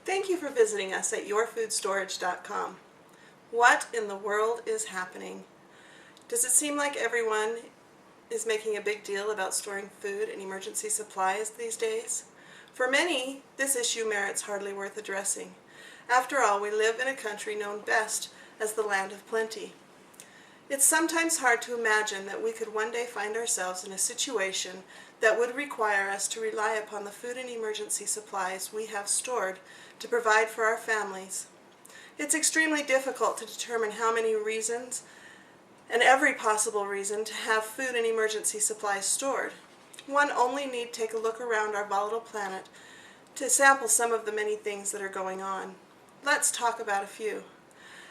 Thank you for visiting us at yourfoodstorage.com. What in the world is happening? Does it seem like everyone is making a big deal about storing food and emergency supplies these days? For many, this issue merits hardly worth addressing. After all, we live in a country known best as the land of plenty. It's sometimes hard to imagine that we could one day find ourselves in a situation that would require us to rely upon the food and emergency supplies we have stored to provide for our families. It's extremely difficult to determine how many reasons, and every possible reason, to have food and emergency supplies stored. One only need take a look around our volatile planet to sample some of the many things that are going on. Let's talk about a few.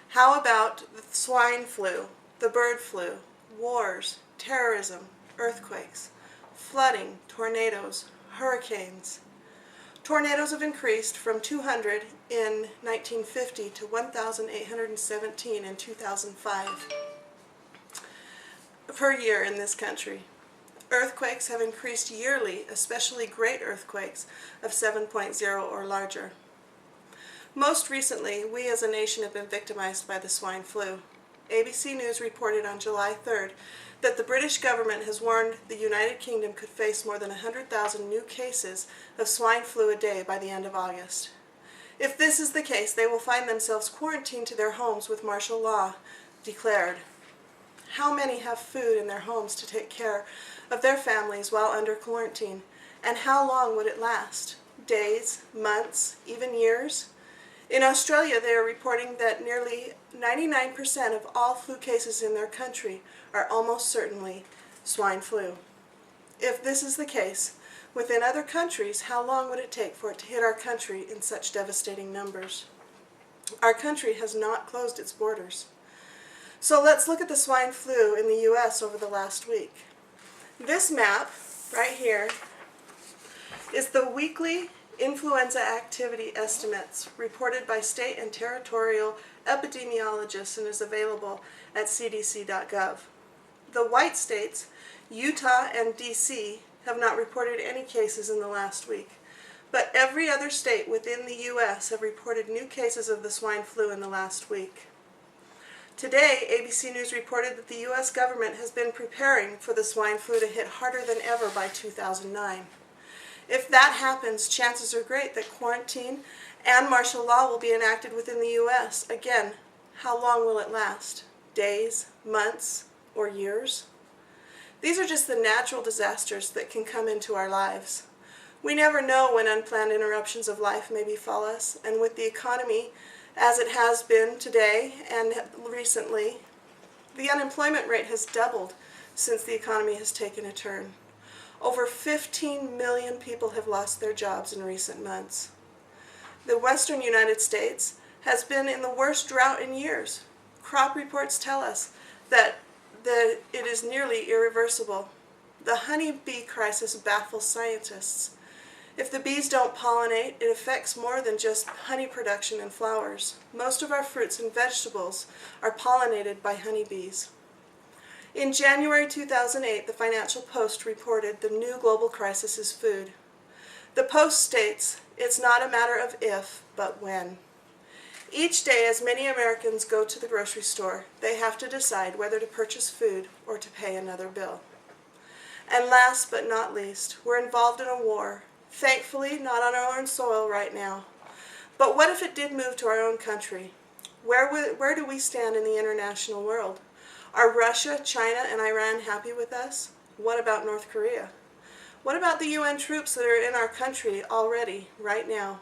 How about the swine flu, the bird flu, wars, terrorism, earthquakes, flooding, tornadoes, hurricanes? Tornadoes have increased from 200 in 1950 to 1,817 in 2005 per year in this country. Earthquakes have increased yearly, especially great earthquakes of 7.0 or larger. Most recently, we as a nation have been victimized by the swine flu. ABC News reported on July 3rd that the British government has warned the United Kingdom could face more than 100,000 new cases of swine flu a day by the end of August. If this is the case, they will find themselves quarantined to their homes with martial law declared. How many have food in their homes to take care of their families while under quarantine? And how long would it last? Days, months, even years? In Australia, they are reporting that nearly 99% of all flu cases in their country are almost certainly swine flu. If this is the case, within other countries, how long would it take for it to hit our country in such devastating numbers? Our country has not closed its borders. So let's look at the swine flu in the U.S. over the last week. This map, right here, is the weekly influenza activity estimates reported by state and territorial epidemiologists and is available at cdc.gov. The white states, Utah and D.C., have not reported any cases in the last week, but every other state within the U.S. have reported new cases of the swine flu in the last week. Today, ABC News reported that the U.S. government has been preparing for the swine flu to hit harder than ever by 2009. If that happens, chances are great that quarantine and martial law will be enacted within the U.S. Again, how long will it last? Days, months, or years? These are just the natural disasters that can come into our lives. We never know when unplanned interruptions of life may befall us, and with the economy as it has been today and recently, the unemployment rate has doubled since the economy has taken a turn. Over 15 million people have lost their jobs in recent months. The western United States has been in the worst drought in years. Crop reports tell us that it is nearly irreversible. The honeybee crisis baffles scientists. If the bees don't pollinate, it affects more than just honey production and flowers. Most of our fruits and vegetables are pollinated by honeybees. In January 2008, the Financial Post reported the new global crisis is food. The Post states, it's not a matter of if, but when. Each day, as many Americans go to the grocery store, they have to decide whether to purchase food or to pay another bill. And last but not least, we're involved in a war. Thankfully, not on our own soil right now. But what if it did move to our own country? Where do we stand in the international world? Are Russia, China, and Iran happy with us? What about North Korea? What about the UN troops that are in our country already, right now?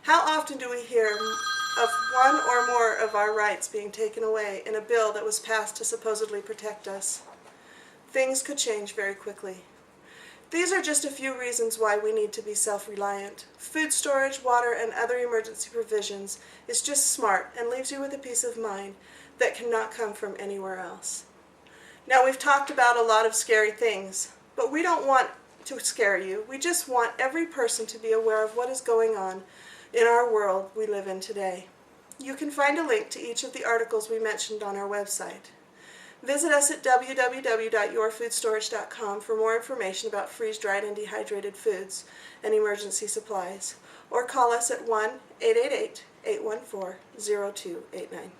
How often do we hear of one or more of our rights being taken away in a bill that was passed to supposedly protect us? Things could change very quickly. These are just a few reasons why we need to be self-reliant. Food storage, water, and other emergency provisions is just smart and leaves you with a peace of mind that cannot come from anywhere else. Now, we've talked about a lot of scary things, but we don't want to scare you. We just want every person to be aware of what is going on in our world we live in today. You can find a link to each of the articles we mentioned on our website. Visit us at www.yourfoodstorage.com for more information about freeze-dried and dehydrated foods and emergency supplies. or call us at 1-888-814-0289.